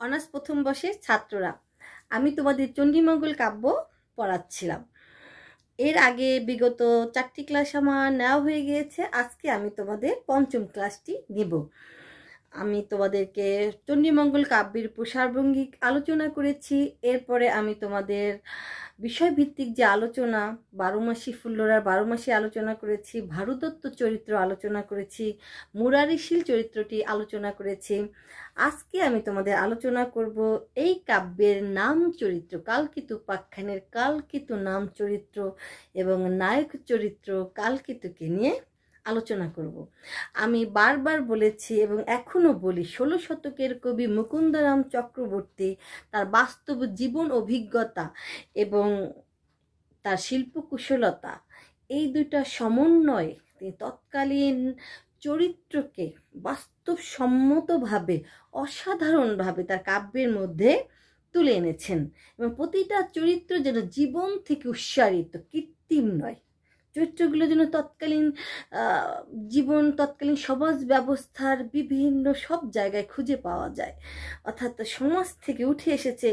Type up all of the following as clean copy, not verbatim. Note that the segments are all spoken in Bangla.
অনার্স প্রথম বর্ষের ছাত্ররা, আমি তোমাদের চণ্ডীমঙ্গল কাব্য পড়াচ্ছিলাম। এর আগে বিগত 4টি ক্লাস আমার নেওয়া হয়ে গিয়েছে। আজকে আমি তোমাদের পঞ্চম ক্লাসটি নিব। আমি তোমাদেরকে চণ্ডীমঙ্গল কাব্যের প্রসারভঙ্গিক আলোচনা করেছি। এরপরে আমি তোমাদের বিষয়ভিত্তিক যে আলোচনা, 12 মাসি ফুল্লরার 12 মাসি আলোচনা করেছি, ভারুদত্ত চরিত্র আলোচনা করেছি, মুরারিশীল চরিত্রটি আলোচনা করেছি। আজকে আমি তোমাদের আলোচনা করব এই কাব্যের নাম চরিত্র, কালকিত উপাখ্যানের কালকিত নাম চরিত্র এবং নায়ক চরিত্র কালকিতুকে নিয়ে আলোচনা করব। আমি বারবার বলেছি এবং এখনো বলি, 16 শতকের কবি মুকুন্দরাম চক্রবর্তী তার বাস্তব জীবন অভিজ্ঞতা এবং তার শিল্পকুশলতা, এই দুইটা সমন্বয়ে তিনি তৎকালীন চরিত্রকে বাস্তবসম্মতভাবে অসাধারণভাবে তার কাব্যের মধ্যে তুলে এনেছেন এবং প্রতিটা চরিত্র যেন জীবন থেকে উৎসারিত, কৃত্রিম নয়। চরিত্রগুলো যেন তৎকালীন জীবন, তৎকালীন সমাজ ব্যবস্থার বিভিন্ন সব জায়গায় খুঁজে পাওয়া যায়, অর্থাৎ সমাজ থেকে উঠে এসেছে।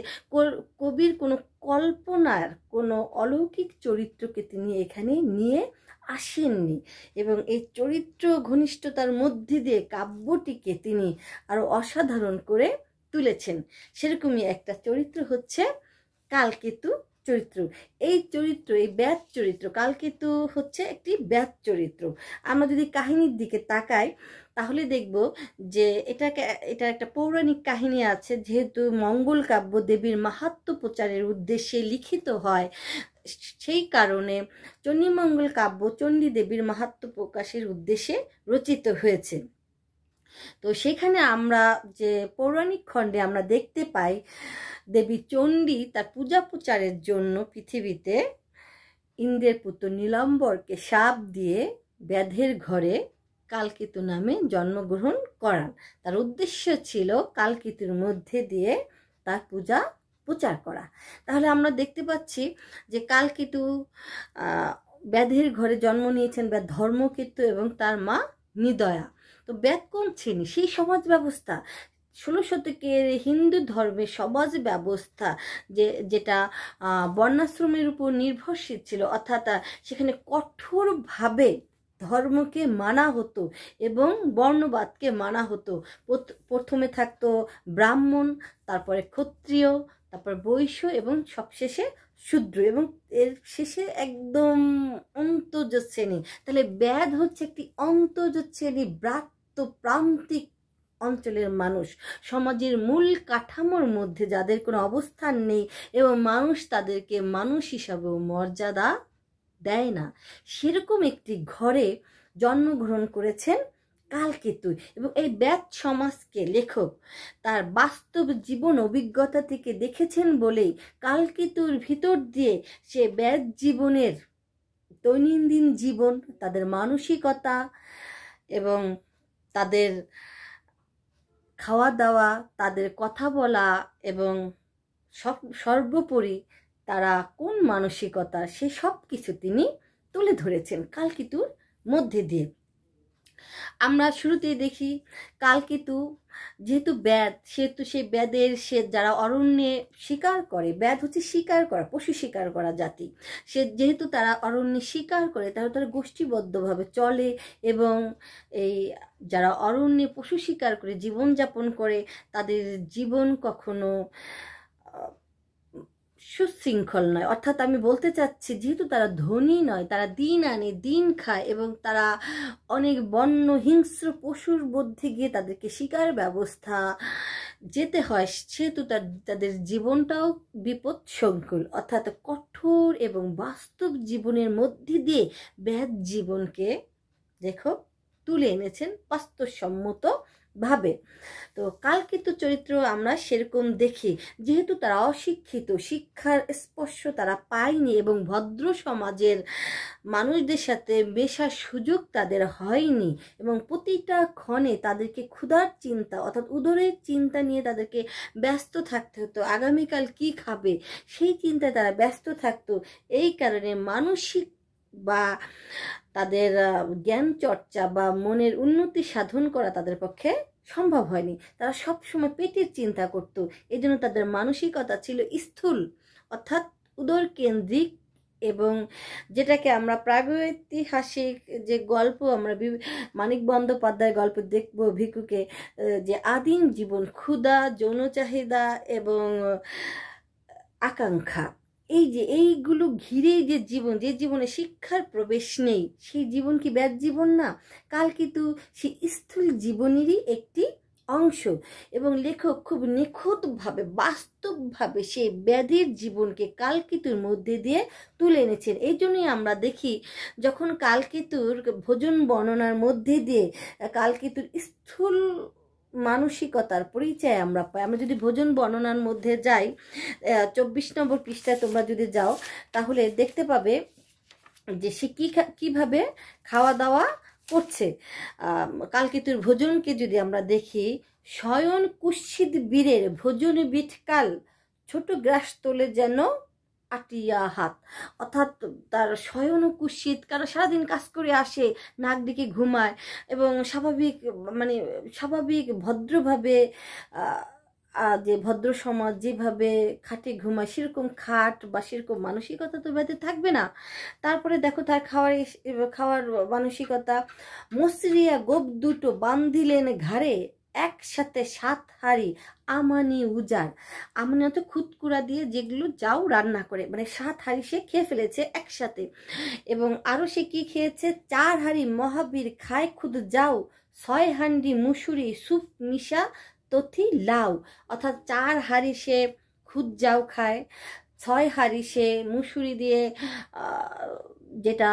কবির কোনো কল্পনার কোনো অলৌকিক চরিত্রকে তিনি এখানে নিয়ে আসেননি এবং এই চরিত্র ঘনিষ্ঠতার মধ্যে দিয়ে কাব্যটিকে তিনি আরো অসাধারণ করে তুলেছেন। সেরকমই একটা চরিত্র হচ্ছে কালকেতু চরিত্র। এই চরিত্র, এই ব্যাত চরিত্র, কালকেতু হচ্ছে একটি ব্যাত চরিত্র। আমরা যদি কাহিনীর দিকে তাকাই তাহলে দেখব যে এটা একটা পৌরাণিক কাহিনী আছে। যেহেতু মঙ্গল কাব্য দেবীর মাহাত্ম্য প্রচারের উদ্দেশ্যে লিখিত হয়, সেই কারণে চণ্ডীমঙ্গল কাব্য চণ্ডী দেবীর মাহাত্ম্য প্রকাশের উদ্দেশ্যে রচিত হয়েছে। তো সেখানে আমরা যে পৌরাণিক খণ্ডে আমরা দেখতে পাই, দেবী চণ্ডী তার পূজা প্রচারের জন্য পৃথিবীতে ইন্দ্রের পুত্র নীলাম্বরকে শাপ দিয়ে ব্যাধের ঘরে কালকেতু নামে জন্মগ্রহণ করান। তার উদ্দেশ্য ছিল কালকেতুর মধ্যে দিয়ে তার পূজা প্রচার করা। তাহলে আমরা দেখতে পাচ্ছি যে কালকেতু ব্যাধের ঘরে জন্ম নিয়েছেন ব্যাধ ধর্মকেতু এবং তার মা নিদয়া। তো ব্যাধ কোন শ্রেণী? সেই সমাজ ব্যবস্থা, 16 শতকের হিন্দু ধর্মের সমাজ ব্যবস্থা যেটা বর্ণাশ্রমের উপর নির্ভরশীল ছিল, অর্থাৎ সেখানে কঠোরভাবে ধর্মকে মানা হতো এবং বর্ণবাদকে মানা হতো। প্রথমে থাকতো ব্রাহ্মণ, তারপরে ক্ষত্রিয়, তারপর বৈশ্য এবং সবশেষে শূদ্র এবং এর শেষে একদম অন্তজ শ্রেণী। তাহলে ব্যাধ হচ্ছে একটি অন্তজ শ্রেণী, ব্রাত্য প্রান্তিক অঞ্চলের মানুষ, সমাজের মূল কাঠামোর মধ্যে যাদের কোনো অবস্থান নেই এবং মানুষ তাদেরকে মানুষ হিসাবেও মর্যাদা দেয় না, সেরকম একটি ঘরে জন্মগ্রহণ করেছেন কালকেতু। এবং এই ব্যাধ সমাজকে লেখক তার বাস্তব জীবন অভিজ্ঞতা থেকে দেখেছেন বলেই কালকেতুর ভিতর দিয়ে সে ব্যাধ জীবনের দৈনন্দিন জীবন, তাদের মানসিকতা এবং তাদের খাওয়া দাওয়া, তাদের কথা বলা এবং সর্বোপরি তারা কোন মানসিকতা, সে সব কিছু তিনি তুলে ধরেছেন কালকেতুর মধ্যে দিয়ে। আমরা শুরুতেই দেখি কালকেতু যেহেতু ব্যাধ, সেহেতু সেই ব্যাধের যারা অরণ্যে শিকার করে, ব্যাধ হচ্ছে শিকার করা, পশু শিকার করা জাতি। যেহেতু তারা অরণ্যে শিকার করে, তাহলে তারা গোষ্ঠীবদ্ধভাবে চলে এবং এই যারা অরণ্যে পশু শিকার করে জীবনযাপন করে, তাদের জীবন কখনো সুশৃঙ্খল নয়। অর্থাৎ আমি বলতে চাচ্ছি, যেহেতু তারা ধনী নয়, তারা দিন আনে দিন খায় এবং তারা অনেক বন্য হিংস্র পশুর মধ্যে গিয়ে তাদেরকে শিকার ব্যবস্থা যেতে হয়, সেহেতু তাদের জীবনটাও বিপদসংকুল। অর্থাৎ কঠোর এবং বাস্তব জীবনের মধ্যে দিয়ে ব্যাধ জীবনকে লেখক তুলে এনেছেন বাস্তবসম্মত ভাবে। তো কালকেতু চরিত্র আমরা সেরকম দেখি, যেহেতু তারা অশিক্ষিত, শিক্ষার স্পর্শ তারা পায়নি এবং ভদ্র সমাজের মানুষদের সাথে মেশার সুযোগ তাদের হয়নি এবং প্রতিটা ক্ষণে তাদেরকে ক্ষুধার চিন্তা, অর্থাৎ উদরের চিন্তা নিয়ে তাদেরকে ব্যস্ত থাকতে হতো। আগামীকাল কি খাবে সেই চিন্তায় তারা ব্যস্ত থাকতো। এই কারণে মানসিক বা তাদের জ্ঞান চর্চা বা মনের উন্নতি সাধন করা তাদের পক্ষে সম্ভব হয়নি। তারা সবসময় পেটের চিন্তা করত। এই জন্য তাদের মানসিকতা ছিল স্থূল, অর্থাৎ উদর কেন্দ্রিক। এবং যেটাকে আমরা প্রাগৈতিহাসিক যে গল্প আমরা মানিক বন্দ্যোপাধ্যায়ের গল্প দেখব, ভিক্ষুকে, যে আদিম জীবন, ক্ষুধা, যৌন চাহিদা এবং আকাঙ্ক্ষা, এই যে এইগুলো ঘিরেই যে জীবন, যে জীবনে শিক্ষার প্রবেশ নেই, সেই জীবন কি ব্যাড জীবন না? কালকিতু সেই স্থূল জীবনেরই একটি অংশ। এবং লেখক খুব নিখুঁতভাবে, বাস্তবভাবে সেই ব্যাধির জীবনকে কালকিতুর মধ্যে দিয়ে তুলে এনেছেন। এই জন্যই আমরা দেখি যখন কালকিতুর ভোজন বর্ণনার মধ্যে দিয়ে কালকিতুর স্থূল মানসিকতার পরিচয় আমরা পাই। আমরা যদি ভোজন বর্ণনার মধ্যে যাই, 24 নম্বর পৃষ্ঠায় তোমরা যদি যাও, তাহলে দেখতে পাবে যে সে কিভাবে খাওয়া দাওয়া করছে। কালকিতুর ভোজনকে যদি আমরা দেখি, শয়ন কুৎসিত বীরের ভোজন বিটকাল, ছোট গ্রাস তোলে যেন আটিয়া হাত, অর্থাৎ তার শয়ন কুৎসিত, কারণ সারাদিন কাজ করে আসে, নাক ডেকে ঘুমায় এবং স্বাভাবিক ভদ্রভাবে, যে ভদ্র সমাজ যেভাবে খাটে ঘুমায় সেরকম খাট বা সেরকম মানসিকতা তো ব্যাধি থাকবে না। তারপরে দেখো তার খাওয়ার মানসিকতা, মসরিয়া গোপ দুটো বান্ধিলেন ঘাড়ে, একসাথে 7 হাঁড়ি আমানি উজার, আমানি অত খুদকুড়া দিয়ে যেগুলো যাও রান্না করে, 7 হাঁড়ি সে খেয়ে ফেলেছে একসাথে। এবং আরো সে কি খেয়েছে, 4 হাঁড়ি মহাবীর খায় খুদ যাও, 6 হাঁড়ি মুসুরি সুপ মিশা তথি লাউ, অর্থাৎ 4 হাঁড়ি সে খুদ যাও খায়, 6 হাঁড়ি সে মুসুরি দিয়ে যেটা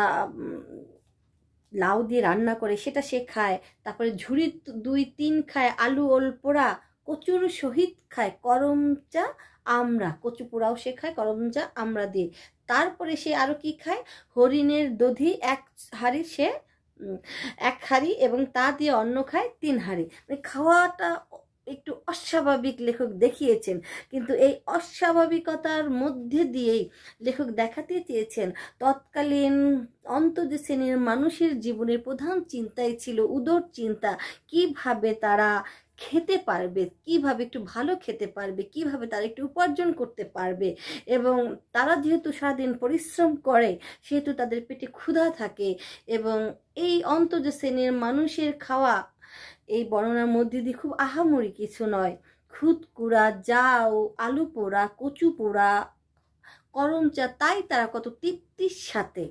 লাউ দিয়ে রান্না করে সেটা সে খায়। তারপরে ঝুড়ি 2-3 খায় আলু ওল পোড়া, কচুর সহিত খায় করমচা আমরা, কচু পোড়াও সে খায় করমচা আমরা দিয়ে। তারপরে সে আরো কি খায়, হরিণের দধি 1 হাঁড়ি সে 1 হাঁড়ি এবং তা দিয়ে অন্ন খায় 3 হাঁড়ি। খাওয়াটা একটু অস্বাভাবিক লেখক দেখিয়েছেন, কিন্তু এই অস্বাভাবিকতার মধ্যে দিয়েই লেখক দেখাতে চেয়েছেন তৎকালীন অন্তঃ শ্রেণীর মানুষের জীবনের প্রধান চিন্তাই ছিল উদর চিন্তা, কিভাবে তারা খেতে পারবে, কিভাবে একটু ভালো খেতে পারবে, কিভাবে তারা একটু উপার্জন করতে পারবে। এবং তারা যেহেতু সারাদিন পরিশ্রম করে সেহেতু তাদের পেটে ক্ষুধা থাকে। এবং এই অন্তঃ শ্রেণীর মানুষের খাওয়া এই বর্ণনার মধ্যে দিয়ে খুব আহামরি কিছু নয়, খুদকুড়া, জাউ, আলু পোড়া, কচু পোড়া, করমচা, তাই তারা কত তৃপ্তির সাথে,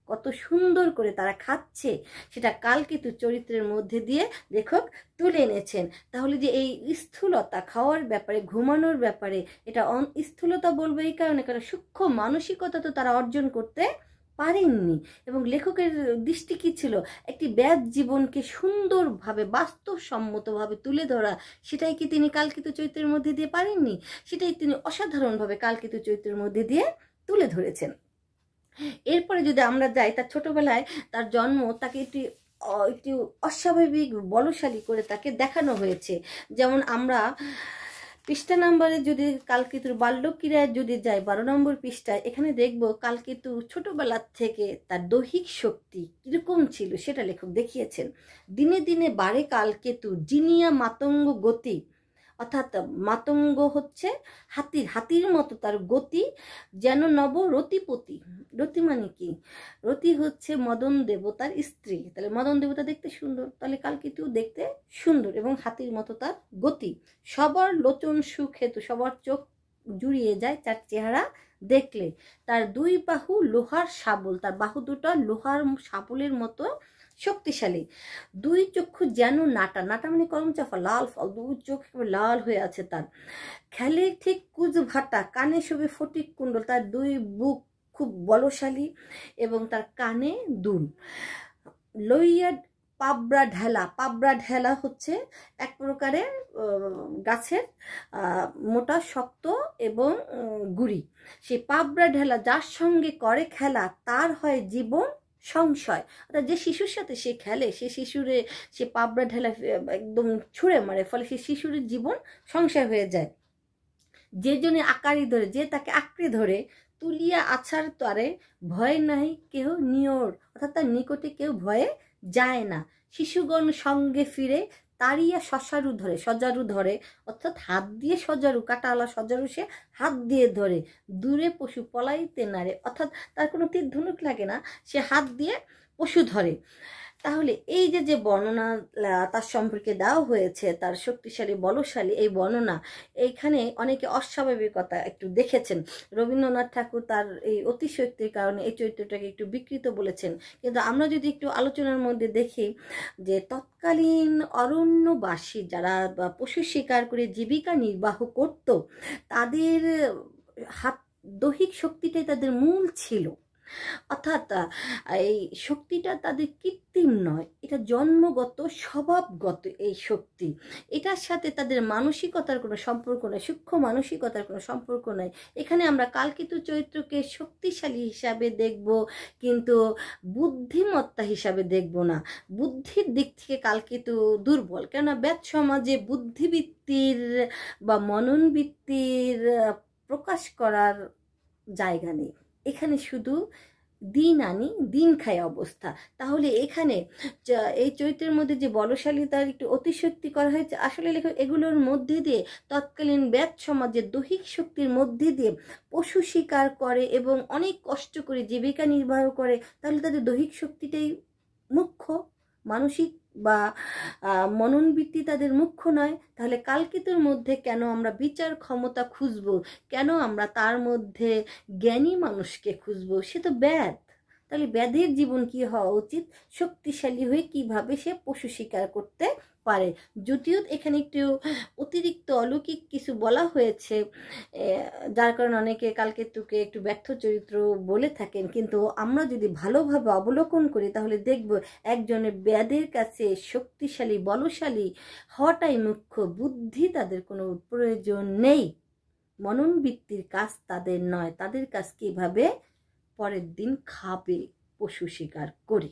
কত সুন্দর করে তারা খাচ্ছে, সেটা কালকিতু চরিত্রের মধ্যে দিয়ে লেখক তুলে এনেছেন। তাহলে যে এই স্থূলতা, খাওয়ার ব্যাপারে, ঘুমানোর ব্যাপারে, এটা স্থূলতা বলবো এই কারণে, কারণ সূক্ষ্ম মানসিকতা তো তারা অর্জন করতে পারেননি। এবং লেখকের দৃষ্টি কি ছিল, একটি ব্যাধ জীবনকে সুন্দরভাবে বাস্তবসম্মতভাবে তুলে ধরা, সেটাই কি তিনি কালকিতু চরিত্রের মধ্যে দিয়ে পারেননি? সেটাই তিনি অসাধারণভাবে কালকিতু চরিত্রের মধ্যে দিয়ে তুলে ধরেছেন। এরপরে যদি আমরা যাই, তার ছোটবেলায় তার জন্ম, তাকে একটি অস্বাভাবিক বলশালী করে তাকে দেখানো হয়েছে। যেমন আমরা পৃষ্ঠা নাম্বারে যদি কালকিতুর বাল্যক্রীড়ায় যদি যাই, 12 নম্বর পৃষ্ঠায়, এখানে দেখব কালকিতু ছোটবেলার থেকে তার দৈহিক শক্তি কিরকম ছিল সেটা লেখক দেখিয়েছেন। দিনে দিনে বাড়ে কালকেতু জিনিয়া মাতঙ্গ গতি, অর্থাৎ মাতঙ্গ হচ্ছে হাতির মতো তার গতি, যেন নব রতিপতি। রতি মানে কি? রতি হচ্ছে মদন দেবতার স্ত্রী, তাহলে মদন দেবতা দেখতে সুন্দর, তাহলে কালকিতু দেখতে সুন্দর এবং হাতির মতো তার গতি। সবার লোচন সুখেতু, সবার চোখ জুড়িয়ে যায় তার চেহারা দেখলে। তার 2 বাহু লোহার শাবল, তার বাহু দুটো লোহার শাবলের মতো শক্তিশালী। 2 চক্ষু যেন নাটা, নাটা মানে করমচাপা, লাল ফল, 2 চোখ লাল হয়ে আছে তার। খেলে ঠিক কুচ ভাটা, কানে শোভে ফটিক কুণ্ডল, তার 2 বুক খুব বলশালী এবং তার কানে দুল। লইয়া পাবরা ঢেলা, পাবরা ঢেলা হচ্ছে এক প্রকারের গাছের মোটা শক্ত এবং গুড়ি। সেই পাবরা ঢেলা যার সঙ্গে করে খেলা, তার হয় জীবন সংশয়, অর্থাৎ যে শিশুর সাথে সে খেলে সে পাবরা ঢেলা একদম ছুঁড়ে মারে, ফলে সে শিশুর জীবন সংশয় হয়ে যায়। যে জনে আকারি ধরে, যে তাকে আঁকড়ে ধরে, তুলিয়া আছার তরে ভয় নাই কেহ নিয়র, অর্থাৎ তার নিকটে কেউ ভয়ে যায় না। শিশুগণ সঙ্গে ফিরে তাড়িয়া সজারু ধরে, অর্থাৎ হাত দিয়ে সজারু, কাটাওয়ালা সজারু সে হাত দিয়ে ধরে, দূরে পশু পলাইতে নারে, অর্থাৎ তার কোনো তীর ধনুক লাগে না, সে হাত দিয়ে পশু ধরে। তাহলে এই যে বর্ণনা তার সম্পর্কে দেওয়া হয়েছে, তার শক্তিশালী বলশালী এই বর্ণনা, এইখানে অনেকে অস্বাভাবিকতা একটু দেখেছেন। রবীন্দ্রনাথ ঠাকুর তার এই অতিশক্তির কারণে এই চরিত্রটাকে একটু বিকৃত বলেছেন। কিন্তু আমরা যদি একটু আলোচনার মধ্যে দেখি যে তৎকালীন অরণ্যবাসী যারা পশু শিকার করে জীবিকা নির্বাহ করত, তাদের দৈহিক শক্তিটাই তাদের মূল ছিল। অর্থাৎ এই শক্তিটা তাদের কৃত্রিম নয়, এটা জন্মগত স্বভাবগত এই শক্তি। এটার সাথে তাদের মানসিকতার কোনো সম্পর্ক নেই, সূক্ষ্ম মানসিকতার কোনো সম্পর্ক নেই। এখানে আমরা কালকেতু চরিত্রকে শক্তিশালী হিসাবে দেখব, কিন্তু বুদ্ধিমত্তা হিসাবে দেখব না। বুদ্ধির দিক থেকে কালকেতু দুর্বল, কেননা বেদ সমাজে বুদ্ধিবৃত্তির বা মননবৃত্তির প্রকাশ করার জায়গা নেই। এখানে শুধু দিন আনি দিন খাই অবস্থা। তাহলে এখানে এই চরিত্রের মধ্যে যে বলশালিতার একটু অতিশক্তি করা হয়েছে, আসলে লেখক এগুলোর মধ্যে দিয়ে তৎকালীন বেদ সমাজের দৈহিক শক্তির মধ্যে দিয়ে পশু শিকার করে এবং অনেক কষ্ট করে জীবিকা নির্বাহ করে, তাহলে তাদের দৈহিক শক্তিটাই মুখ্য, মানসিক বা মননবৃত্তি তাদের মুখ্য নয়। তাহলে কালকেতুর মধ্যে কেন আমরা বিচার ক্ষমতা খুঁজবো, কেন আমরা তার মধ্যে জ্ঞানী মানুষকে খুঁজবো? সে তো ব্যাধ। তাহলে ব্যাধের জীবন কি হওয়া উচিত? শক্তিশালী হয়ে কিভাবে সে পশু শিকার করতে পারে। যদিও এখানে একটু অতিরিক্ত অলৌকিক কিছু বলা হয়েছে, যার কারণে অনেকে কালকেতুকে একটু ব্যর্থ চরিত্র বলে থাকেন, কিন্তু আমরা যদি ভালোভাবে অবলোকন করি তাহলে দেখব একজনের ব্যাধের কাছে শক্তিশালী বলশালী হওয়াটাই মুখ্য, বুদ্ধি তাদের কোনো প্রয়োজন নেই, মননবৃত্তির কাজ তাদের নয়, তাদের কাজ কিভাবে পরের দিন খাবে পশু শিকার করে।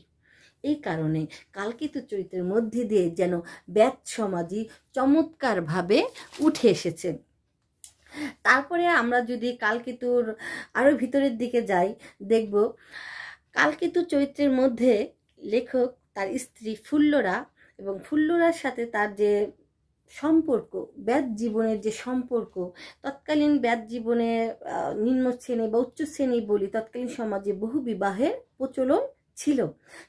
এই কারণে কালকেতু চরিত্রের মধ্যে দিয়ে যেন বেদ সমাজই চমৎকারভাবে উঠে এসেছে। তারপরে আমরা যদি কালকেতুর আরও ভিতরের দিকে যাই, দেখব কালকেতু চরিত্রের মধ্যে লেখক তার স্ত্রী ফুল্লরা এবং ফুল্লরার সাথে তার যে সম্পর্ক, বেদ জীবনের যে সম্পর্ক, তৎকালীন বেদ জীবনে নিম্ন শ্রেণী বা উচ্চ শ্রেণী বলি, তৎকালীন সমাজে বহু বিবাহের প্রচলন ছিল,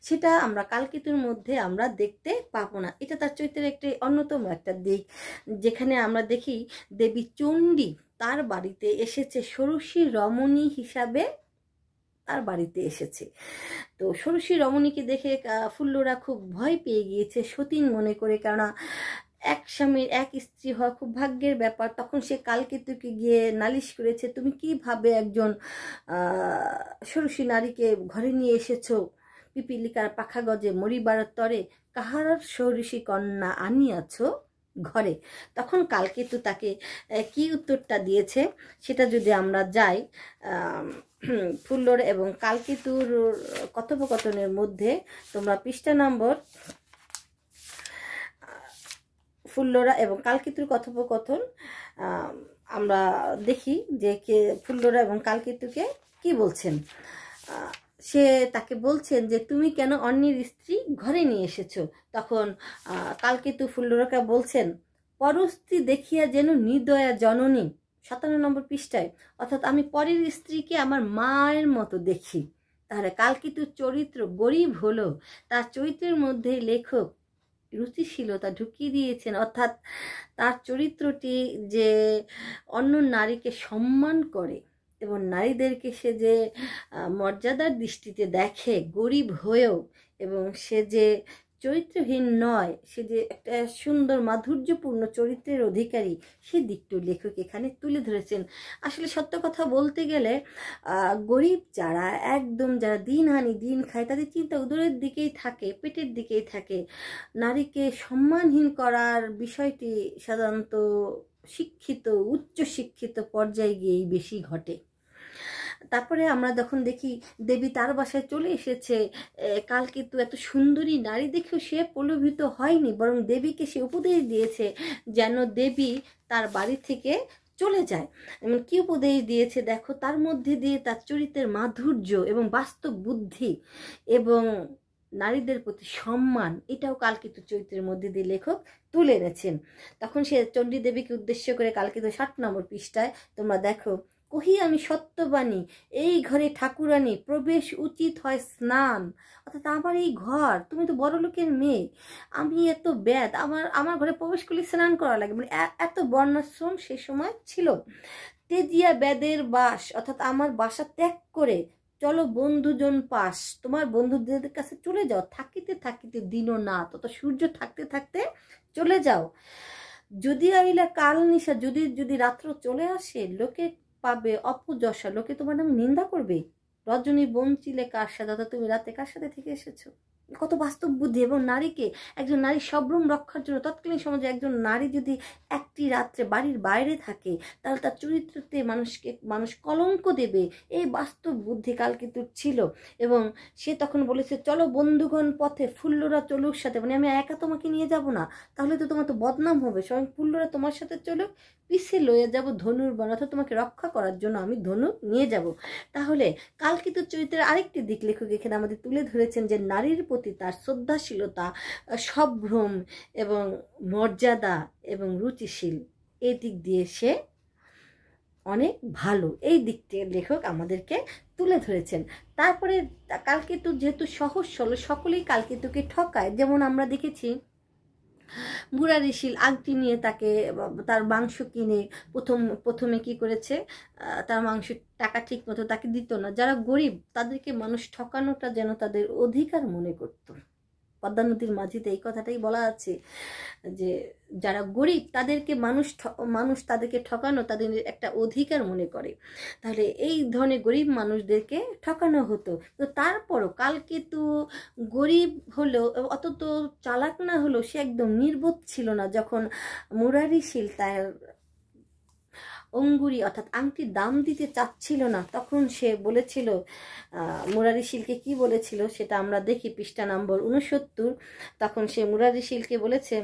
সেটা আমরা কালকেতুর মধ্যে আমরা দেখতে পাবো না। এটা তার চরিত্রের একটি অন্যতম একটা দিক, যেখানে আমরা দেখি দেবী চণ্ডী তার বাড়িতে এসেছে ষোড়শী রমণী হিসাবে, তার বাড়িতে এসেছে। তো ষোড়শী রমণীকে দেখে ফুল্লরা খুব ভয় পেয়ে গিয়েছে, সতীন মনে করে, কেননা এক স্বামীর এক স্ত্রী হওয়া খুব ভাগ্যের ব্যাপার। তখন সে কালকেতুকে গিয়ে নালিশ করেছে, তুমি কিভাবে একজন ষোড়শী নারীকে ঘরে নিয়ে এসেছো, পিপিলিকার পাখা গজে মরিবার তরে কাহার ষোড়শী কন্যা আনিয়াছ ঘরে। তখন কালকেতু তাকে কি উত্তরটা দিয়েছে সেটা যদি আমরা যাই, ফুল্লর এবং কালকেতুর কথোপকথনের মধ্যে তোমরা পৃষ্ঠা নম্বর, ফুল্লরা এবং কালকেতুর কথোপকথন আমরা দেখি যে ফুল্লরা এবং কালকেতুকে কি বলছেন। সে তাকে বলছেন যে তুমি কেন অন্যের স্ত্রী ঘরে নিয়ে এসেছো। তখন কালকেতু ফুল্লরাকে বলছেন, পরস্ত্রী দেখিয়া যেন নির্দয়া জননী, 57 নম্বর পৃষ্ঠায়, অর্থাৎ আমি পরের স্ত্রীকে আমার মায়ের মতো দেখি। তাহলে কালকেতুর চরিত্র গরিব হলো, তার চরিত্রের মধ্যে লেখক রুচিশীলতা ঢুকিয়ে দিয়েছেন, অর্থাৎ তার চরিত্রটি যে অন্য নারীকে সম্মান করে এবং নারীদেরকে সে যে মর্যাদার দৃষ্টিতে দেখে গরিব হয়েও, এবং সে যে চরিত্রহীন নয়, সে যে একটা সুন্দর মাধুর্যপূর্ণ চরিত্রের অধিকারী, সে দিকটি লেখক এখানে তুলে ধরেছেন। আসলে সত্য কথা বলতে গেলে গরিব যারা, একদম যারা দিন আনি দিন খায়, তাদের চিন্তা উদরের দিকেই থাকে, পেটের দিকেই থাকে। নারীকে সম্মানহীন করার বিষয়টি সাধারণত শিক্ষিত উচ্চ শিক্ষিত পর্যায়ে গিয়েই বেশি ঘটে। তারপরে আমরা যখন দেখি দেবী তার বাসায় চলে এসেছে, কালকেতু এত সুন্দরী নারী দেখেও সে প্রলোভিত হয়নি, বরং দেবীকে সে উপদেশ দিয়েছে যেন দেবী তার বাড়ি থেকে চলে যায়। এমন কি উপদেশ দিয়েছে দেখো, তার মধ্যে দিয়ে তার চরিত্রের মাধুর্য এবং বাস্তব বুদ্ধি এবং নারীদের প্রতি সম্মান, এটাও কালকেতু চরিত্রের মধ্যে দিয়ে লেখক তুলে এনেছেন। তখন সে চণ্ডী দেবীকে উদ্দেশ্য করে কালকেতু 60 নম্বর পৃষ্ঠায় তোমরা দেখো, কহি আমি সত্যবাণী এই ঘরে ঠাকুরানী প্রবেশ উচিত হয় স্নান। অর্থাৎ আমার এই ঘর, তুমি তো বড় লোকের মেয়ে, আমি এত ব্যাদ, আমার ঘরে প্রবেশ করলে স্নান করা লাগে, মানে এত বর্ণাশ্রম সে সময় ছিল। তেজিয়া ব্যাদের বাস, অর্থাৎ আমার বাসা ত্যাগ করে চলো বন্ধুজন পাশ, তোমার বন্ধুদের কাছে চলে যাও, থাকিতে থাকিতে দিনও না, তত সূর্য থাকতে থাকতে চলে যাও। যদি আইলা কাল নিশা, যদি যদি রাত্র চলে আসে, লোকে পাবে অপযশা, লোকে তোমার নামে নিন্দা করবে। রজনী বঞ্চিলে কার সাথে, অর্থাৎ তুমি রাতে কার সাথে থেকে এসেছো। কত বাস্তব বুদ্ধি। এবং নারীকে, একজন নারীর সভ্রম রক্ষার জন্য তৎকালীন সমাজে একজন নারী যদি একটি রাত্রে বাড়ির বাইরে থাকে, তাহলে তার চরিত্রতে মানুষ কলঙ্ক দেবে, এই বাস্তব বুদ্ধি কালকেতুর ছিল। এবং সে তখন বলেছে, চলো বন্ধুগণ পথে, ফুল্লরা চলুক সাথে, মানে আমি একা তোমাকে নিয়ে যাব না, তাহলে তো তোমার তো বদনাম হবে, স্বয়ং ফুল্লরা তোমার সাথে চলুক, পিছিয়ে লয়ে যাব ধনুর বাণ, অর্থাৎ তোমাকে রক্ষা করার জন্য আমি ধনু নিয়ে যাব। তাহলে কালকেতুর চরিত্রের আরেকটি দিক লেখক এখানে আমাদের তুলে ধরেছেন, যে নারীর প্রতি তার শ্রদ্ধাশীলতা, সম্ভ্রম এবং মর্যাদা এবং রুচিশীল, এই দিক দিয়ে সে অনেক ভালো, এই দিকটি লেখক আমাদেরকে তুলে ধরেছেন। তারপরে কালকেতু যেহেতু সহজ সরল, সকলেই কালকেতুকে ঠকায়। যেমন আমরা দেখেছি মুরারিশীল আংটি নিয়ে তাকে, তার মাংস কিনে প্রথমে কি করেছে, তার মাংস টাকা ঠিক মতো তাকে দিত না। যারা গরিব তাদেরকে মানুষ ঠকানোটা যেন তাদের অধিকার মনে করত। পদ্মা নদীর মাঝিতে এই কথাটাই বলা আছে, যে যারা গরিব তাদেরকে মানুষ তাদেরকে ঠকানো তাদের একটা অধিকার মনে করে। তাহলে এই ধরনের গরিব মানুষদেরকে ঠকানো হতো। তো তারপরও কালকেতু গরিব হলেও, অত তো চালাক না হলেও, সে একদম নির্বোধ ছিল না। যখন মুরারিশীল তার অঙ্গুরি অর্থাৎ আংটির দাম দিতে চাচ্ছিল না, তখন সে বলেছিল, মুরারিশীলকে কি বলেছিল সেটা আমরা দেখি পৃষ্ঠা নম্বর 69। তখন সে মুরারিশীলকে বলেছে,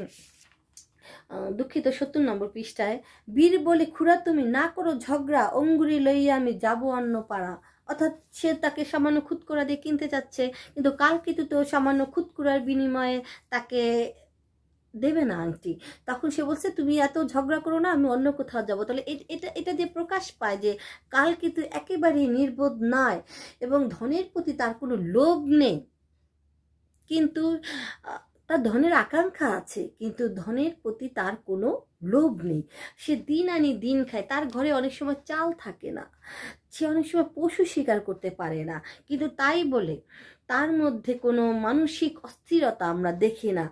দুঃখিত 70 নম্বর পৃষ্ঠায়, বীর বলে খুড়া তুমি না করো ঝগড়া, অঙ্গুরি লইয়া আমি যাবো অন্য পাড়া। অর্থাৎ সে তাকে সামান্য খুদকুড়া দিয়ে কিনতে চাচ্ছে, কিন্তু কালকেতু তো সামান্য খুদকুড়ার বিনিময়ে তাকে দেবে না আংটি। তখন সে বলছে, তুমি এত ঝগড়া করো না, আমি অন্য কোথাও যাবো। তাহলে এটা দিয়ে প্রকাশ পায় যে কালকেতু একেবারেই নির্বোধ নয় এবং ধনের প্রতি তার কোনো লোভ নেই, কিন্তু তার ধনের আকাঙ্ক্ষা আছে, কিন্তু ধনের প্রতি তার কোনো লোভ নেই। সে দিন আনি দিন খায়, তার ঘরে অনেক সময় চাল থাকে না, সে অনেক সময় পশু শিকার করতে পারে না, কিন্তু তাই বলে তার মধ্যে কোনো মানসিক অস্থিরতা আমরা দেখি না।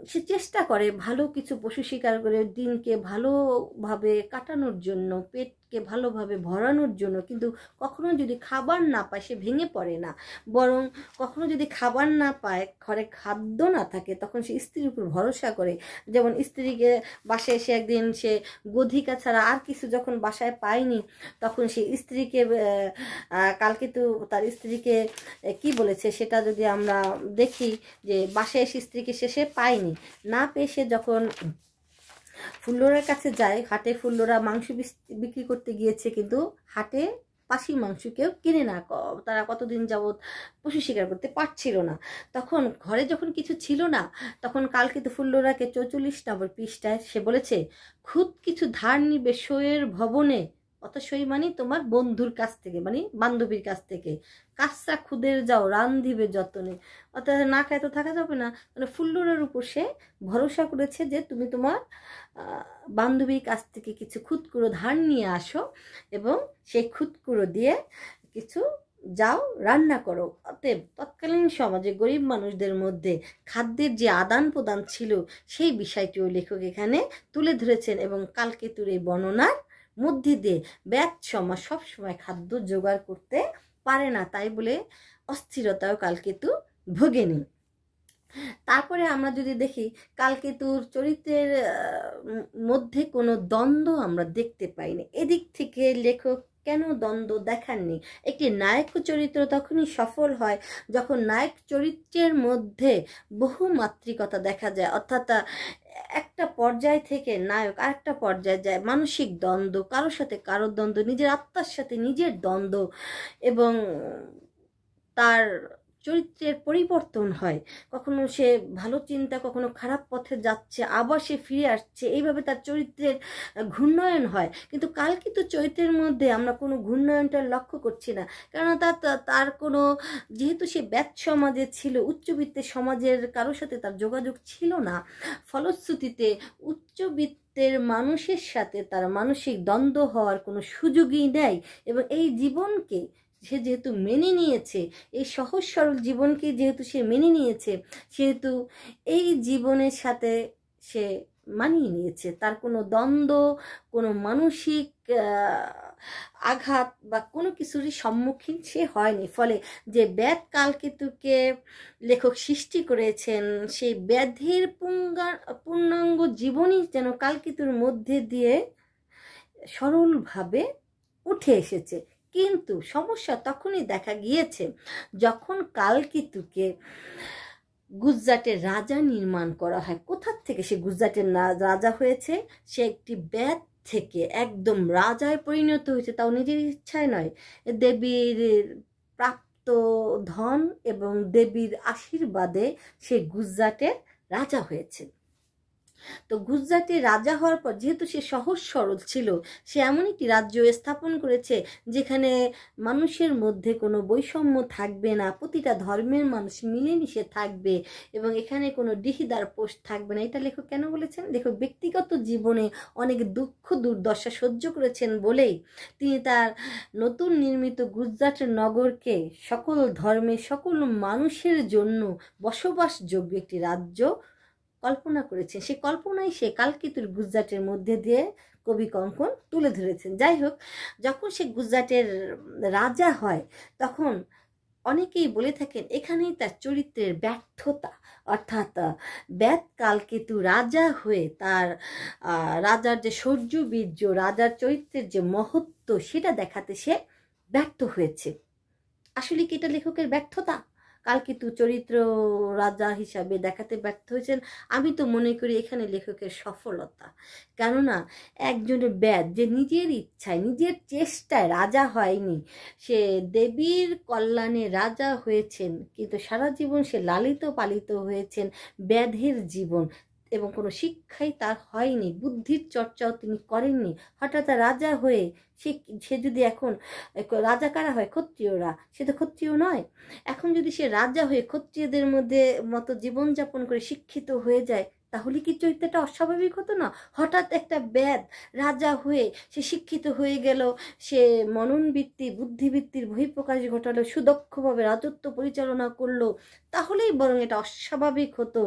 সে চেষ্টা করে ভালো কিছু পশু শিকার করে দিনকে ভালোভাবে কাটানোর জন্য, পেটকে ভালোভাবে ভরানোর জন্য, কিন্তু কখনো যদি খাবার না পায় সে ভেঙে পড়ে না, বরং কখনো যদি খাবার না পায়, ঘরে খাদ্য না থাকে, তখন সে স্ত্রীর উপর ভরসা করে। যেমন স্ত্রীকে বাসায় এসে একদিন সে গধিকা ছাড়া আর কিছু যখন বাসায় পায়নি, তখন সে স্ত্রীকে কালকেতু তার স্ত্রীকে কি বলেছে সেটা যদি আমরা দেখি, যে বাসায় এসে স্ত্রীকে শেষে পায়নি, না পেয়ে সে যখন ফুল্লরার কাছে যায়, হাটে ফুল্লরা মাংস বিক্রি করতে গিয়েছে, কিন্তু হাটে পাশি মাংস কেউ কিনে না, তারা কতদিন যাবৎ পশু শিকার করতে পারছিল না। তখন ঘরে যখন কিছু ছিল না, তখন কালকেতু ফুল্লরাকে 44 নম্বর পৃষ্ঠায় সে বলেছে, খুদ কিছু ধার নিবে সইয়ের ভবনে, অত সই মানে তোমার বন্ধুর কাছ থেকে, মানে বান্ধবীর কাছ থেকে, কাঁচা খুদের যাও রান্ধিবে যতনে। অর্থাৎ না খায় তো থাকা যাবে না, মানে ফুল্লরার উপর সে ভরসা করেছে যে তুমি তোমার বান্ধবীর কাছ থেকে কিছু খুদকুড়ো ধার নিয়ে আসো এবং সেই খুদকুড়ো দিয়ে কিছু যাও রান্না করো। অতএব তৎকালীন সমাজে গরিব মানুষদের মধ্যে খাদ্যের যে আদান প্রদান ছিল, সেই বিষয়টিও লেখক এখানে তুলে ধরেছেন। এবং কালকেতুর এই বর্ণনার মধ্যে দিয়ে ব্যাধ সমাজ সবসময় খাদ্য জোগাড় করতে পারে না, তাই বলে অস্থিরতাও কালকেতু ভোগেনি। তারপরে আমরা যদি দেখি, কালকেতুর চরিত্রের মধ্যে কোনো দ্বন্দ্ব আমরা দেখতে পাইনি। এদিক থেকে লেখক কেন দ্বন্দ্ব দেখাননি? একটি নায়ক চরিত্র তখনই সফল হয় যখন নায়ক চরিত্রের মধ্যে বহুমাত্রিকতা দেখা যায়, অর্থাৎ একটা পর্যায় থেকে নায়ক আরেকটা পর্যায়ে যায়, মানসিক দ্বন্দ্ব, কারোর সাথে কারোর দ্বন্দ্ব, নিজের আত্মার সাথে নিজের দ্বন্দ্ব, এবং তার চরিত্রের পরিবর্তন হয়, কখনো সে ভালো চিন্তা, কখনো খারাপ পথে যাচ্ছে, আবার সে ফিরে আসছে, এইভাবে তার চরিত্রের ঘূর্ণয়ন হয়। কিন্তু কালকিত চরিত্রের মধ্যে আমরা কোনো ঘূর্ণয়নটা লক্ষ্য করছি না, কেননা তার কোনো, যেহেতু সে ব্যাত সমাজে ছিল, উচ্চবিত্তের সমাজের কারোর সাথে তার যোগাযোগ ছিল না, ফলশ্রুতিতে উচ্চবিত্তের মানুষের সাথে তার মানসিক দ্বন্দ্ব হওয়ার কোনো সুযোগই নেই। এবং এই জীবনকে সে যেহেতু মেনে নিয়েছে, এই সহজ সরল জীবনকে যেহেতু সে মেনে নিয়েছে, সেহেতু এই জীবনের সাথে সে মানিয়ে নিয়েছে। তার কোনো দ্বন্দ্ব, কোনো মানসিক আঘাত বা কোনো কিছুরই সম্মুখীন সে হয়নি। ফলে যে ব্যাধ কালকেতুকে লেখক সৃষ্টি করেছেন, সেই ব্যাধের পূর্ণাঙ্গ জীবনই যেন কালকেতুর মধ্যে দিয়ে সরলভাবে উঠে এসেছে। কিন্তু সমস্যা তখনই দেখা গিয়েছে যখন কালকেতুকে গুজরাটের রাজা নির্মাণ করা হয়। কোথার থেকে সে গুজরাটের রাজা হয়েছে? সে একটি ব্যাধ থেকে একদম রাজায় পরিণত হয়েছে, তাও নিজের ইচ্ছায় নয়। দেবীর প্রাপ্ত ধন এবং দেবীর আশীর্বাদে সে গুজরাটের রাজা হয়েছে। তো গুজরাটে রাজা হওয়ার পর যেহেতু সে সহজ সরল ছিল, সে এমন একটি রাজ্য স্থাপন করেছে যেখানে মানুষের মধ্যে কোনো বৈষম্য থাকবে না, প্রতিটা ধর্মের মানুষ মিলেমিশে থাকবে এবং এখানে কোনো ডিহিদার পোস্ট থাকবে না। এটা লেখক কেন বলেছেন? লেখক ব্যক্তিগত জীবনে অনেক দুঃখ দুর্দশা সহ্য করেছেন বলেই তিনি তার নতুন নির্মিত গুজরাট নগরকে সকল ধর্মের সকল মানুষের জন্য বসবাসযোগ্য একটি রাজ্য কল্পনা করেছেন। সেই কল্পনাই সে কালকেতুর গুজরাটের মধ্যে দিয়ে কবি কঙ্কন তুলে ধরেছেন। যাই হোক, যখন সে গুজরাটের রাজা হয় তখন অনেকেই বলে থাকেন এখানেই তার চরিত্রের ব্যর্থতা, অর্থাৎ ব্যাধ কালকেতু রাজা হয়ে তার রাজার যে শৌর্য বীর্য, রাজার চরিত্রের যে মহত্ব, সেটা দেখাতে সে ব্যর্থ হয়েছে। আসলে কি এটা লেখকের ব্যর্থতা? কালকেতু চরিত্র রাজা হিসাবে দেখাতে ব্যর্থ হয়েছেন? আমি তো মনে করি এখানে লেখকের সফলতা। কেননা একজনের ব্যাধ যে নিজের ইচ্ছায়, নিজের চেষ্টায় রাজা হয়নি, সে দেবীর কল্যাণে রাজা হয়েছেন, কিন্তু সারা জীবন সে লালিত পালিত হয়েছেন ব্যাধের জীবন এবং কোনো শিক্ষাই তার হয়নি, বুদ্ধির চর্চাও তিনি করেননি। হঠাৎ রাজা হয়ে সে যদি এখন রাজা কারা হয়? ক্ষত্রিয়রা। সে তো ক্ষত্রিয় নয়। এখন যদি সে রাজা হয়ে ক্ষত্রিয়দের মতো জীবনযাপন করে শিক্ষিত হয়ে যায়, তাহলে কি চরিত্রটা অস্বাভাবিক হতো না? হঠাৎ একটা ব্যাধ রাজা হয়ে সে শিক্ষিত হয়ে গেল, সে মননবৃত্তি বুদ্ধিবৃত্তির বহিঃপ্রকাশ ঘটালো, সুদক্ষভাবে রাজত্ব পরিচালনা করলো, তাহলেই বরং এটা অস্বাভাবিক হতো।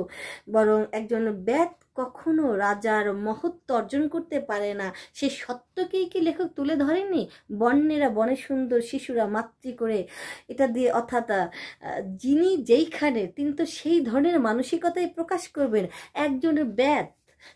বরং একজন ব্যাধ কখনো রাজার মহত্ব অর্জন করতে পারে না। সেই সত্যকেই কি লেখক তুলে ধরেননি? বন্যেরা বনে সুন্দর, শিশুরা মাতৃ করে, এটা দিয়ে, অর্থাৎ যিনি যেইখানে, তিনি তো সেই ধরনের মানসিকতাই প্রকাশ করবেন। একজন ব্যাধ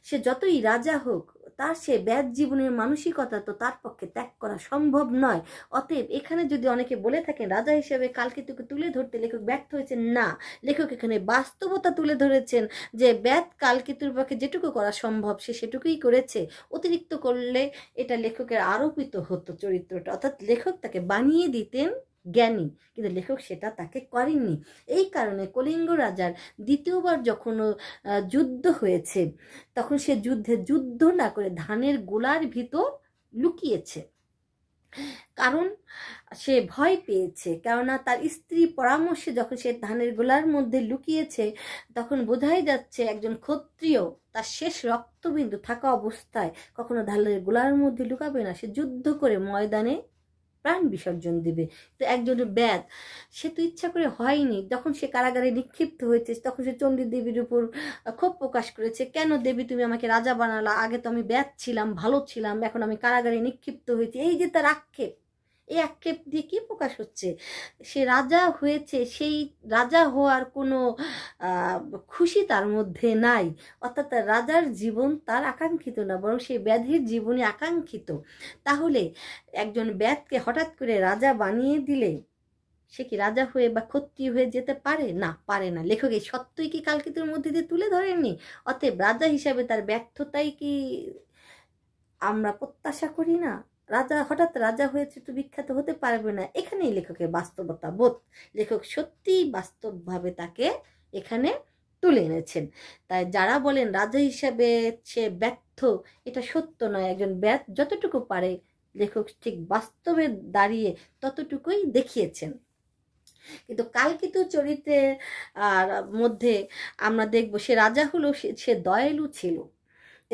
সে যতই রাজা হোক, তার সে ব্যাধ জীবনের মানসিকতা তো তার পক্ষে ত্যাগ করা সম্ভব নয়। অতএব এখানে যদি অনেকে বলে থাকেন রাজা হিসেবে কালকেতুকে তুলে ধরতে লেখক ব্যর্থ হয়েছেন, না, লেখক এখানে বাস্তবতা তুলে ধরেছেন যে ব্যাধ কালকেতুর পক্ষে যেটুকু করা সম্ভব সে সেটুকুই করেছে। অতিরিক্ত করলে এটা লেখকের আরোপিত হতো চরিত্রটা, অর্থাৎ লেখক তাকে বানিয়ে দিতেন জ্ঞানী, কিন্তু লেখক সেটা তাকে করেননি। এই কারণে কলিঙ্গ রাজার দ্বিতীয়বার যখন যুদ্ধ হয়েছে, তখন সে যুদ্ধ না করে ধানের গোলার ভিতর লুকিয়েছে, কারণ সে ভয় পেয়েছে। কেননা তার স্ত্রী পরামর্শে যখন সে ধানের গোলার মধ্যে লুকিয়েছে, তখন বোঝাই যাচ্ছে একজন ক্ষত্রিয় তার শেষ রক্তবিন্দু থাকা অবস্থায় কখনো ধানের গোলার মধ্যে লুকাবে না, সে যুদ্ধ করে ময়দানে প্রাণ বিসর্জন দিবে। তো একজনের ব্যাধ, সে তো ইচ্ছা করে হয়নি। যখন সে কারাগারে নিক্ষিপ্ত হয়েছে, তখন সে চণ্ডী দেবীর উপর ক্ষোভ প্রকাশ করেছে, কেন দেবী তুমি আমাকে রাজা বানালা? আগে তো আমি ব্যাধ ছিলাম, ভালো ছিলাম, এখন আমি কারাগারে নিক্ষিপ্ত হয়েছি। এই যে তার আক্ষেপ, এই আক্ষেপ দিয়ে কি প্রকাশ হচ্ছে? সে রাজা হয়েছে, সেই রাজা হওয়ার কোনো খুশি তার মধ্যে নাই। অর্থাৎ রাজার জীবন তার আকাঙ্ক্ষিত না, বরং সেই ব্যাধির জীবনই আকাঙ্ক্ষিত। তাহলে একজন ব্যাধকে হঠাৎ করে রাজা বানিয়ে দিলে সে কি রাজা হয়ে বা ক্ষত্রিয় হয়ে যেতে পারে? না, পারে না। লেখক এই সত্যই কি কালকেতুর মধ্যে দিয়ে তুলে ধরেননি? অতএব রাজা হিসাবে তার ব্যর্থতাই কি আমরা প্রত্যাশা করি না? রাজা হঠাৎ রাজা হয়েছে তো বিখ্যাত হতে পারবে না, এখানেই লেখকের বাস্তবতা বোধ। লেখক সত্যিই বাস্তবভাবে তাকে এখানে তুলে এনেছেন। তাই যারা বলেন রাজা হিসাবে সে ব্যর্থ, এটা সত্য নয়। একজন যতটুকু পারে লেখক ঠিক বাস্তবে দাঁড়িয়ে ততটুকুই দেখিয়েছেন। কিন্তু কালকিতু চরিত্রের মধ্যে আমরা দেখব সে রাজা হলো, সে দয়ালু ছিল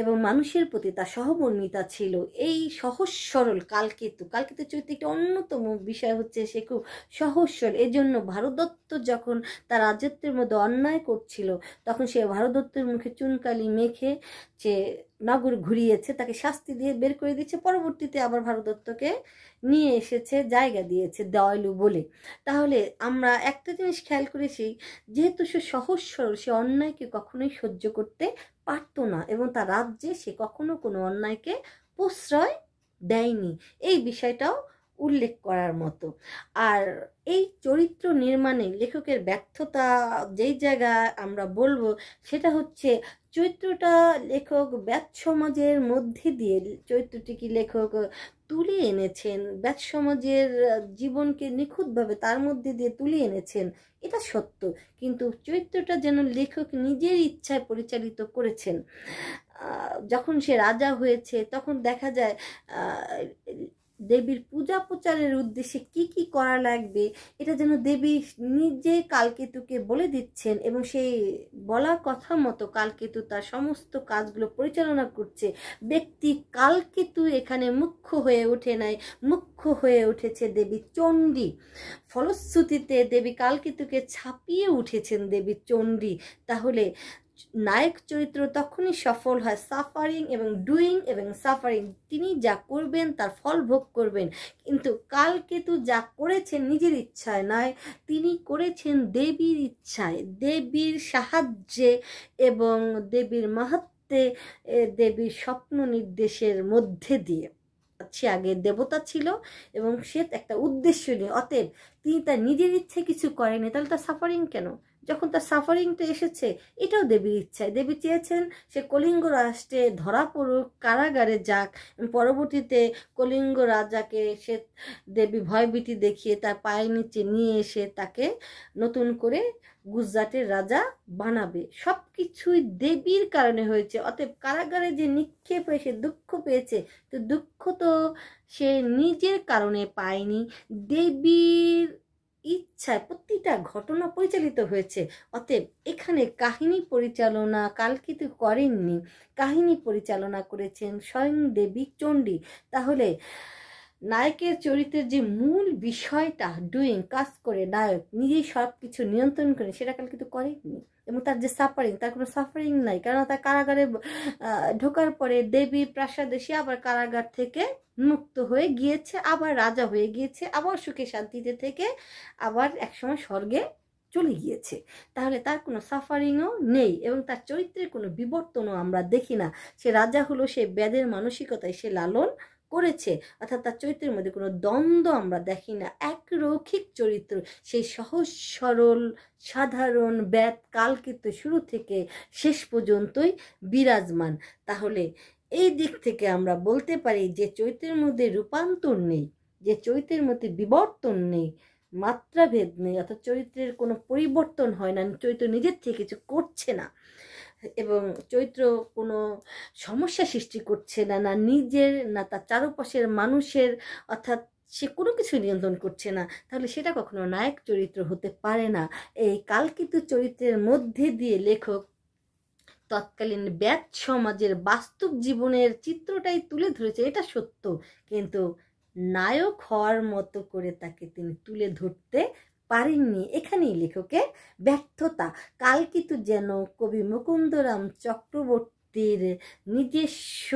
এবং মানুষের প্রতি তার সহমর্মিতা ছিল। এই সহজ সরল কালকেতু চরিত্রের একটি অন্যতম বিষয় হচ্ছে সে খুব সহজ সরল। এজন্য ভারতদত্ত যখন তার রাজত্বের মধ্যে অন্যায় করছিল তখন সে ভারতদত্তের মুখে চুনকালি মেখে যে নগর ঘুরিয়েছে, তাকে শাস্তি দিয়ে বের করে দিয়েছে। পরবর্তীতে আবার ভারতদত্তকে নিয়ে এসেছে, জায়গা দিয়েছে দয়ালু বলে। তাহলে আমরা একটা জিনিস খেয়াল করেছি, যেহেতু সে সহজ সরল, সে অন্যায়কে কখনোই সহ্য করতে পারতো না এবং তার রাজ্যে সে কখনো কোনো অন্যায়কে প্রশ্রয় দেয়নি। এই বিষয়টাও উল্লেখ করার মতো। আর এই চরিত্র নির্মাণে লেখকের ব্যর্থতা যেই জায়গায় আমরা বলবো সেটা হচ্ছে চরিত্রটা লেখক ব্যাত সমাজের মধ্যে দিয়ে চরিত্রটিকে লেখক তুলে এনেছেন, ব্যাত সমাজের জীবনকে নিখুঁতভাবে তার মধ্যে দিয়ে তুলে এনেছেন, এটা সত্য। কিন্তু চরিত্রটা যেন লেখক নিজের ইচ্ছায় পরিচালিত করেছেন। যখন সে রাজা হয়েছে তখন দেখা যায় দেবীর পূজা প্রচারের উদ্দেশ্যে কি কি করা লাগবে এটা যেন দেবী নিজে কালকেতুকে বলে দিচ্ছেন এবং সেই বলা কথা মতো কালকেতু তার সমস্ত কাজগুলো পরিচালনা করছে। ব্যক্তি কালকেতু এখানে মুখ্য হয়ে ওঠে নাই, মুখ্য হয়ে উঠেছে দেবী চণ্ডী। ফলশ্রুতিতে দেবী কালকেতুকে ছাপিয়ে উঠেছেন দেবী চণ্ডী। তাহলে নায়ক চরিত্র তখনই সফল হয় সাফারিং এবং ডুইং এবং সাফারিং, তিনি যা করবেন তার ফল ভোগ করবেন। কিন্তু কালকেতু যা করেছেন নিজের ইচ্ছায় নয়, তিনি করেছেন দেবীর ইচ্ছায়, দেবীর সাহায্যে এবং দেবীর মাহাত্ম্যে, দেবীর স্বপ্ন নির্দেশের মধ্যে দিয়ে। সে আগে দেবতা ছিল এবং সে একটা উদ্দেশ্য নিয়ে, অতএব তিনি তার নিজের ইচ্ছে কিছু করেনি, তাহলে তার সাফারিং কেন? যখন তার সাফারিংটা এসেছে এটাও দেবীর ইচ্ছায়। দেবী চেয়েছেন সে কলিঙ্গ রাষ্ট্রে ধরা পড়ুক, কারাগারে যাক। পরবর্তীতে কলিঙ্গ রাজাকে সে দেবী ভয়ভীতি দেখিয়ে তার পায়ের নিচে নিয়ে এসে তাকে নতুন করে গুজরাটের রাজা বানাবে। সব কিছুই দেবীর কারণে হয়েছে। অতএব কারাগারে যে নিক্ষেপ হয়ে সে দুঃখ পেয়েছে, তো দুঃখ তো সে নিজের কারণে পায়নি, দেবীর ইচ্ছায় প্রতিটা ঘটনা পরিচালিত হয়েছে। অতএব এখানে কাহিনী পরিচালনা কালকেতু করেননি, কাহিনী পরিচালনা করেছেন স্বয়ং দেবী চণ্ডী। তাহলে নায়কের চরিত্রের যে মূল বিষয়টা ডুইং, কাজ করে নায়ক নিজেই সব কিছু নিয়ন্ত্রণ করে, সেটা কালকেতু করেননি। এবং তার যে সাফারিং, তার কোনো সাফারিং নাই, কারণ তার কারাগারে ঢোকার পরে দেবীর প্রাসাদে সে আবার কারাগার থেকে মুক্ত হয়ে গিয়েছে, আবার রাজা হয়ে গিয়েছে, আবার সুখে শান্তিতে থেকে আবার একসময় স্বর্গে চলে গিয়েছে। তাহলে তার কোনো সাফারিংও নেই এবং তার চরিত্রের কোনো বিবর্তনও আমরা দেখি না। সে রাজা হলো, সে ব্যাদের মানসিকতায় সে লালন করেছে, অর্থাৎ তার চরিত্রের মধ্যে কোনো দ্বন্দ্ব আমরা দেখি না, একরৈখিক চরিত্র। সেই সহজ সরল সাধারণ ব্যাত কালকেতু শুরু থেকে শেষ পর্যন্তই বিরাজমান। তাহলে এই দিক থেকে আমরা বলতে পারি যে চরিত্রের মধ্যে রূপান্তর নেই, যে চরিত্রের মধ্যে বিবর্তন নেই, মাত্রাভেদ নেই, অর্থাৎ চরিত্রের কোনো পরিবর্তন হয় না, চরিত্র নিজের থেকে কিছু করছে না এবং চরিত্র কোনো সমস্যা সৃষ্টি করছে না, না নিজের না তার চারপাশের মানুষের, অর্থাৎ সে কোনো কিছু নিয়ন্ত্রণ করছে না। তাহলে সেটা কখনো নায়ক চরিত্র হতে পারে না। এই কালকেতু চরিত্রের মধ্যে দিয়ে লেখক তৎকালীন ব্যাত সমাজের বাস্তব জীবনের চিত্রটাই তুলে ধরেছে, এটা সত্য। কিন্তু নায়ক হওয়ার মতো করে তাকে তিনি তুলে ধরতে পারেননি, এখানেই লেখকের ব্যর্থতা। কালকেতু যেন কবি মুকুন্দরাম চক্রবর্তীর নিজস্ব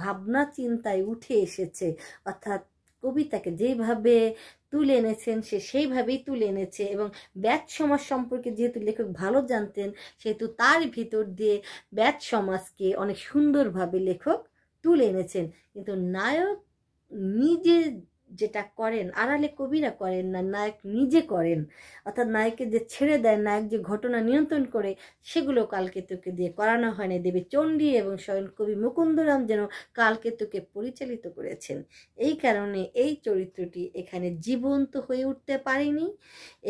ভাবনা চিন্তায় উঠে এসেছে, অর্থাৎ কবিতাকে যেভাবে তুলে এনেছেন সে সেইভাবেই তুলে এনেছে এবং ব্যাত সমাজ সম্পর্কে যেহেতু লেখক ভালো জানতেন, সেহেতু তার ভিতর দিয়ে ব্যাত সমাজকে অনেক সুন্দরভাবে লেখক তুলে এনেছেন। কিন্তু নায়ক নিজে যেটা করেন আড়ালে কবিরা করেন না, নায়ক নিজে করেন, অর্থাৎ নায়ককে যে ছেড়ে দেয়, নায়ক যে ঘটনা নিয়ন্ত্রণ করে, সেগুলো কালকেতুকে দিয়ে করানো হয় না। দেবী চণ্ডী এবং স্বয়ং কবি মুকুন্দরাম যেন কালকেতুকে পরিচালিত করেছেন। এই কারণে এই চরিত্রটি এখানে জীবন্ত হয়ে উঠতে পারেনি,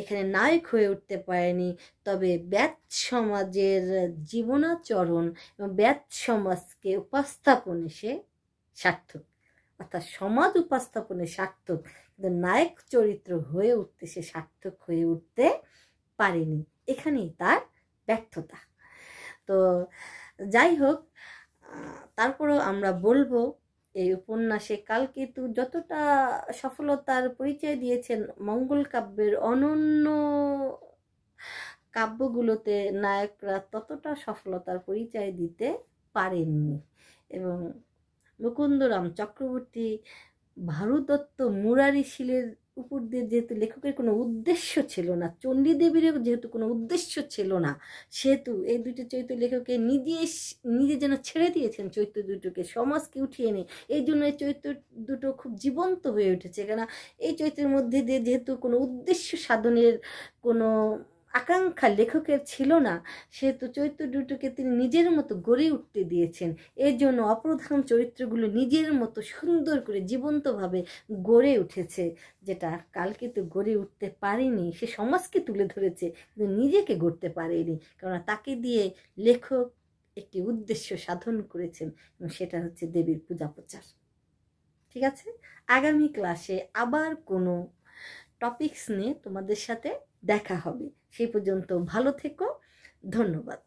এখানে নায়ক হয়ে উঠতে পারেনি। তবে ব্যাত সমাজের জীবনাচরণ এবং ব্যাত সমাজকে উপস্থাপনে সে সার্থক, অর্থাৎ সমাজ উপস্থাপনে সার্থক, কিন্তু নায়ক চরিত্র হয়ে উঠতে সে সার্থক হয়ে উঠতে পারেনি। এখানেই তার ব্যর্থতা। তো যাই হোক, তারপরেও আমরা বলবো এই উপন্যাসে কালকেতু যতটা সফলতার পরিচয় দিয়েছেন, মঙ্গল কাব্যের অনন্য কাব্যগুলোতে নায়করা ততটা সফলতার পরিচয় দিতে পারেননি। এবং মুকুন্দরাম চক্রবর্তী, ভারুদত্ত, মুরারি শীলের উপর দিয়ে যেহেতু লেখকের কোনো উদ্দেশ্য ছিল না, চণ্ডীদেবীরও যেহেতু কোনো উদ্দেশ্য ছিল না, সেহেতু এই দুটি চরিত্র লেখকে নিজে যেন ছেড়ে দিয়েছেন চরিত্র দুটোকে, সমাজকে উঠিয়ে এনে। এই জন্য এই চরিত্র দুটো খুব জীবন্ত হয়ে উঠেছে, কেন এই চরিত্রের মধ্যে দিয়ে যেহেতু কোনো উদ্দেশ্য সাধনের কোনো আকাঙ্ক্ষা লেখকের ছিল না, সেহেতু চরিত্র দুটোকে তিনি নিজের মতো গড়ে উঠতে দিয়েছেন। এর জন্য অপ্রধান চরিত্রগুলো নিজের মতো সুন্দর করে জীবন্তভাবে গড়ে উঠেছে, যেটা কালকেতু গড়ে উঠতে পারেনি। সে সমাজকে তুলে ধরেছে কিন্তু নিজেকে গড়তে পারেনি, কারণ তাকে দিয়ে লেখক একটি উদ্দেশ্য সাধন করেছেন, এবং সেটা হচ্ছে দেবীর পূজা প্রচার। ঠিক আছে, আগামী ক্লাসে আবার কোনো টপিকস নিয়ে তোমাদের সাথে দেখা হবে। সেই পর্যন্ত ভালো থেকো, ধন্যবাদ।